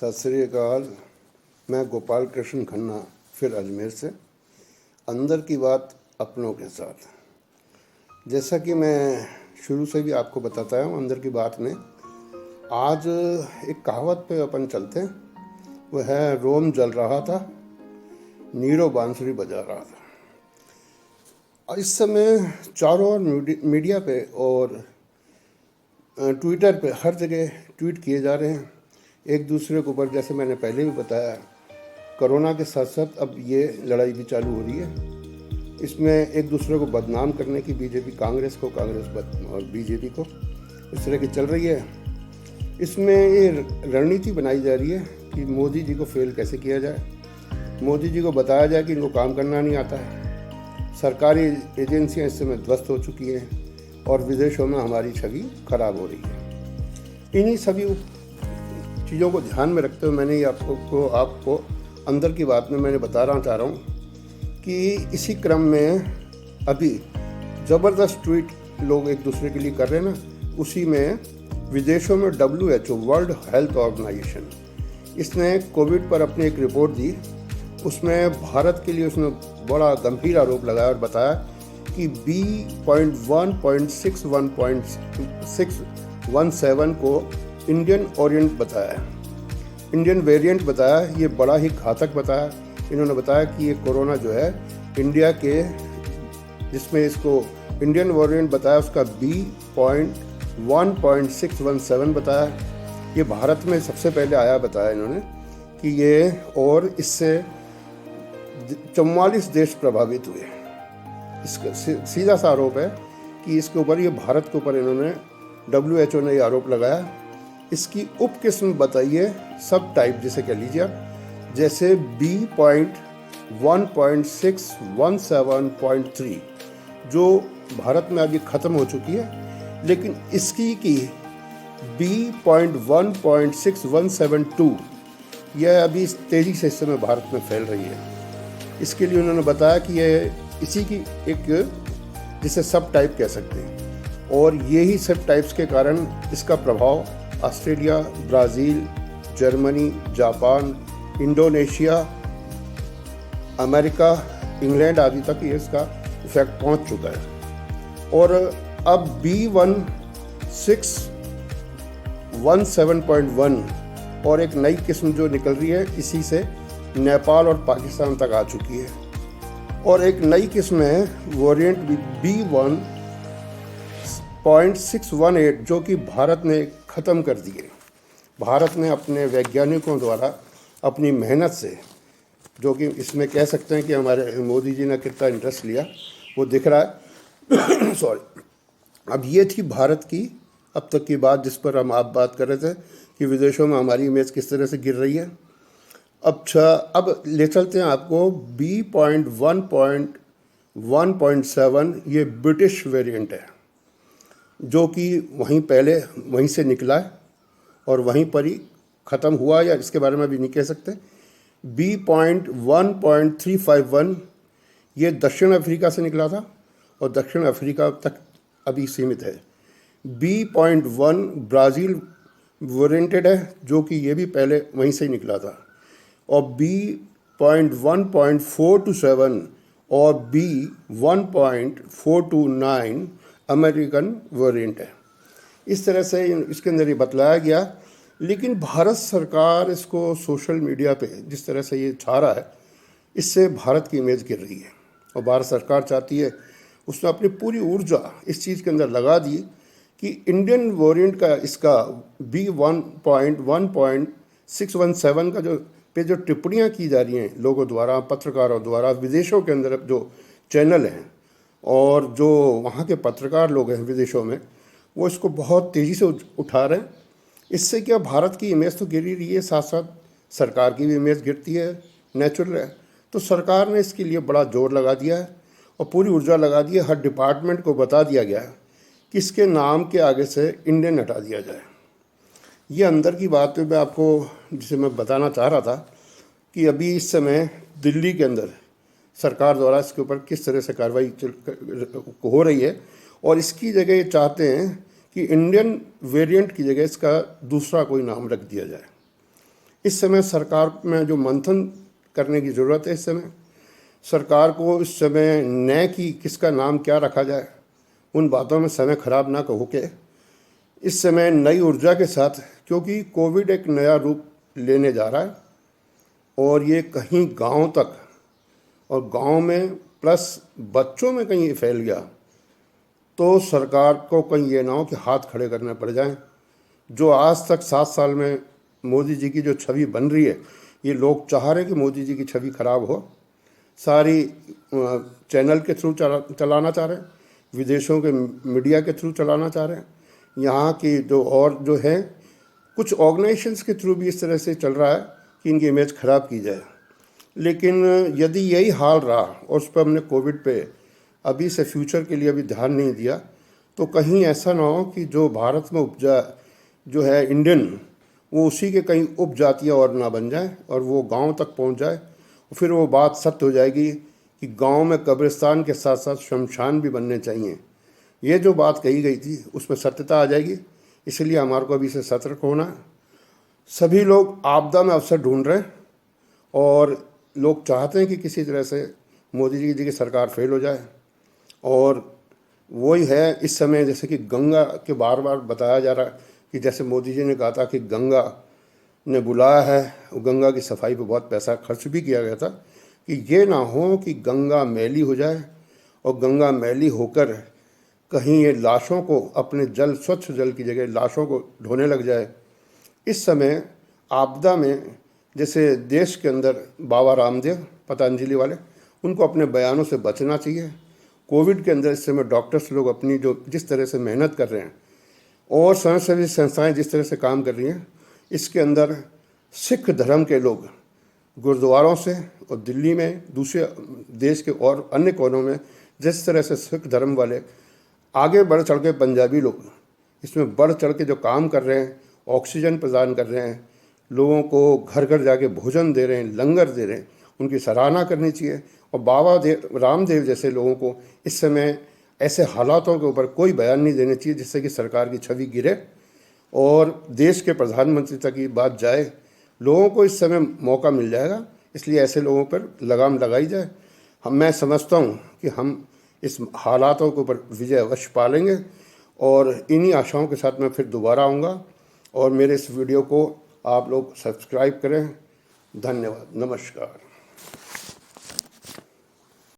सत श्री अकाल। मैं गोपाल कृष्ण खन्ना फिर अजमेर से। अंदर की बात अपनों के साथ, जैसा कि मैं शुरू से भी आपको बताता हूँ, अंदर की बात में आज एक कहावत पे अपन चलते हैं। वह है, रोम जल रहा था, नीरो बांसुरी बजा रहा था। और इस समय चारों ओर मीडिया पे और ट्विटर पे हर जगह ट्वीट किए जा रहे हैं एक दूसरे के ऊपर। जैसे मैंने पहले भी बताया, कोरोना के साथ साथ अब ये लड़ाई भी चालू हो रही है। इसमें एक दूसरे को बदनाम करने की बीजेपी कांग्रेस और बीजेपी को इस तरह की चल रही है। इसमें ये रणनीति बनाई जा रही है कि मोदी जी को फेल कैसे किया जाए। मोदी जी को बताया जाए कि इनको काम करना नहीं आता है। सरकारी एजेंसियां इस समय ध्वस्त हो चुकी हैं और विदेशों में हमारी छवि खराब हो रही है। इन्हीं सभी चीज़ों को ध्यान में रखते हुए मैंने ये आपको अंदर की बात में मैंने बताना चाह रहा हूँ कि इसी क्रम में अभी ज़बरदस्त ट्वीट लोग एक दूसरे के लिए कर रहे हैं ना। उसी में विदेशों में WHO वर्ल्ड हेल्थ ऑर्गेनाइजेशन, इसने कोविड पर अपनी एक रिपोर्ट दी। उसमें भारत के लिए उसने बड़ा गंभीर आरोप लगाया और बताया कि B.1.617 को इंडियन वेरिएंट बताया। ये बड़ा ही घातक बताया। इन्होंने बताया कि ये कोरोना जो है इंडिया के, जिसमें इसको इंडियन वेरिएंट बताया, उसका B.1.617 बताया। ये भारत में सबसे पहले आया बताया इन्होंने कि ये, और इससे 44 देश प्रभावित हुए। इसका सीधा सा आरोप है कि इसके ऊपर, ये भारत के ऊपर इन्होंने, WHO ने ये आरोप लगाया। इसकी उपकिस्म बताइए, सब टाइप जिसे कह लीजिए आप, जैसे B.1.617.3 जो भारत में अभी ख़त्म हो चुकी है, लेकिन इसकी की B.1.617.2 यह अभी तेज़ी से इस समय भारत में फैल रही है। इसके लिए उन्होंने बताया कि यह इसी की एक, जिसे सब टाइप कह सकते हैं, और यही सब टाइप्स के कारण इसका प्रभाव Australia, Brazil, Germany, Japan, Indonesia, America, England आदि तक ये इसका इफेक्ट पहुंच चुका है। और अब B.1.617.1 और एक नई किस्म जो निकल रही है, इसी से नेपाल और पाकिस्तान तक आ चुकी है। और एक नई किस्म है वेरिएंट B.1.618 जो कि भारत ने ख़त्म कर दिए। भारत ने अपने वैज्ञानिकों द्वारा अपनी मेहनत से, जो कि इसमें कह सकते हैं कि हमारे मोदी जी ने कितना इंटरेस्ट लिया वो दिख रहा है। सॉरी। अब ये थी भारत की अब तक की बात, जिस पर आप बात कर रहे थे कि विदेशों में हमारी इमेज किस तरह से गिर रही है। अब ले चलते हैं आपको B.1.1.7, ये ब्रिटिश वेरिएंट है जो कि वहीं से निकला है और वहीं पर ही ख़त्म हुआ, या इसके बारे में भी नहीं कह सकते। B.1.351 ये दक्षिण अफ्रीका से निकला था और दक्षिण अफ्रीका तक अभी सीमित है। B.1 ब्राज़ील वेरिएंटेड है जो कि ये भी पहले वहीं से ही निकला था। और B.1.427 और B.1.429 अमेरिकन वेरिएंट है। इस तरह से इसके अंदर ये बतलाया गया। लेकिन भारत सरकार इसको सोशल मीडिया पे जिस तरह से ये छा रहा है, इससे भारत की इमेज गिर रही है। और भारत सरकार चाहती है, उसने अपनी पूरी ऊर्जा इस चीज़ के अंदर लगा दी कि इंडियन वेरिएंट का, इसका B.1.617 का जो टिप्पणियाँ की जा रही हैं लोगों द्वारा, पत्रकारों द्वारा, विदेशों के अंदर जो चैनल हैं और जो वहाँ के पत्रकार लोग हैं विदेशों में, वो इसको बहुत तेज़ी से उठा रहे हैं। इससे क्या, भारत की इमेज तो गिर ही रही है, साथ साथ सरकार की भी इमेज गिरती है, नेचुरल है। तो सरकार ने इसके लिए बड़ा जोर लगा दिया है और पूरी ऊर्जा लगा दी है। हर डिपार्टमेंट को बता दिया गया है कि इसके नाम के आगे से इंडियन हटा दिया जाए। ये अंदर की बात मैं आपको, जिसे मैं बताना चाह रहा था कि अभी इस समय दिल्ली के अंदर सरकार द्वारा इसके ऊपर किस तरह से कार्रवाई हो रही है। और इसकी जगह ये चाहते हैं कि इंडियन वेरिएंट की जगह इसका दूसरा कोई नाम रख दिया जाए। इस समय सरकार में जो मंथन करने की ज़रूरत है, इस समय सरकार को इस समय नए की किसका नाम क्या रखा जाए, उन बातों में समय खराब ना हो के इस समय नई ऊर्जा के साथ, क्योंकि कोविड एक नया रूप लेने जा रहा है और ये कहीं गांव तक और गांव में प्लस बच्चों में कहीं फैल गया तो सरकार को कहीं ये ना हो कि हाथ खड़े करने पड़ जाएं। जो आज तक 7 साल में मोदी जी की जो छवि बन रही है, ये लोग चाह रहे हैं कि मोदी जी की छवि खराब हो, सारी चैनल के थ्रू चलाना चाह रहे हैं, विदेशों के मीडिया के थ्रू चलाना चाह रहे हैं, यहाँ की जो है कुछ ऑर्गेनाइजेशंस के थ्रू भी इस तरह से चल रहा है कि इनकी इमेज ख़राब की जाए। लेकिन यदि यही हाल रहा और उस पर हमने कोविड पे अभी से फ्यूचर के लिए अभी ध्यान नहीं दिया तो कहीं ऐसा ना हो कि जो भारत में उपजा जो है इंडियन, वो उसी के कहीं उपजातियाँ और ना बन जाए और वो गांव तक पहुंच जाए। फिर वो बात सत्य हो जाएगी कि गांव में कब्रिस्तान के साथ साथ शमशान भी बनने चाहिए। ये जो बात कही गई थी उसमें सत्यता आ जाएगी। इसलिए हमारे को अभी से सतर्क होना है। सभी लोग आपदा में अवसर ढूंढ रहे हैं और लोग चाहते हैं कि किसी तरह से मोदी जी की सरकार फेल हो जाए। और वही है इस समय, जैसे कि गंगा के बार बार बताया जा रहा है कि जैसे मोदी जी ने कहा था कि गंगा ने बुलाया है, गंगा की सफाई पे बहुत पैसा खर्च भी किया गया था कि ये ना हो कि गंगा मैली हो जाए और गंगा मैली होकर कहीं ये लाशों को अपने जल, स्वच्छ जल की जगह लाशों को ढोने लग जाए। इस समय आपदा में जैसे देश के अंदर बाबा रामदेव पतंजलि वाले, उनको अपने बयानों से बचना चाहिए। कोविड के अंदर इस समय डॉक्टर्स लोग अपनी जिस तरह से मेहनत कर रहे हैं और स्वयंसेवी संस्थाएं जिस तरह से काम कर रही हैं, इसके अंदर सिख धर्म के लोग गुरुद्वारों से और दिल्ली में दूसरे देश के और अन्य कोनों में जिस तरह से सिख धर्म वाले आगे बढ़ चढ़ के, पंजाबी लोग इसमें बढ़ चढ़ के जो काम कर रहे हैं, ऑक्सीजन प्रदान कर रहे हैं, लोगों को घर घर जाके भोजन दे रहे हैं, लंगर दे रहे हैं, उनकी सराहना करनी चाहिए। और बाबा रामदेव जैसे लोगों को इस समय ऐसे हालातों के ऊपर कोई बयान नहीं देना चाहिए जिससे कि सरकार की छवि गिरे और देश के प्रधानमंत्री तक ये बात जाए। लोगों को इस समय मौका मिल जाएगा, इसलिए ऐसे लोगों पर लगाम लगाई जाए। मैं समझता हूँ कि हम इस हालातों के ऊपर विजय अवश्य पालेंगे और इन्हीं आशाओं के साथ मैं फिर दोबारा आऊँगा। और मेरे इस वीडियो को आप लोग सब्सक्राइब करें। धन्यवाद, नमस्कार।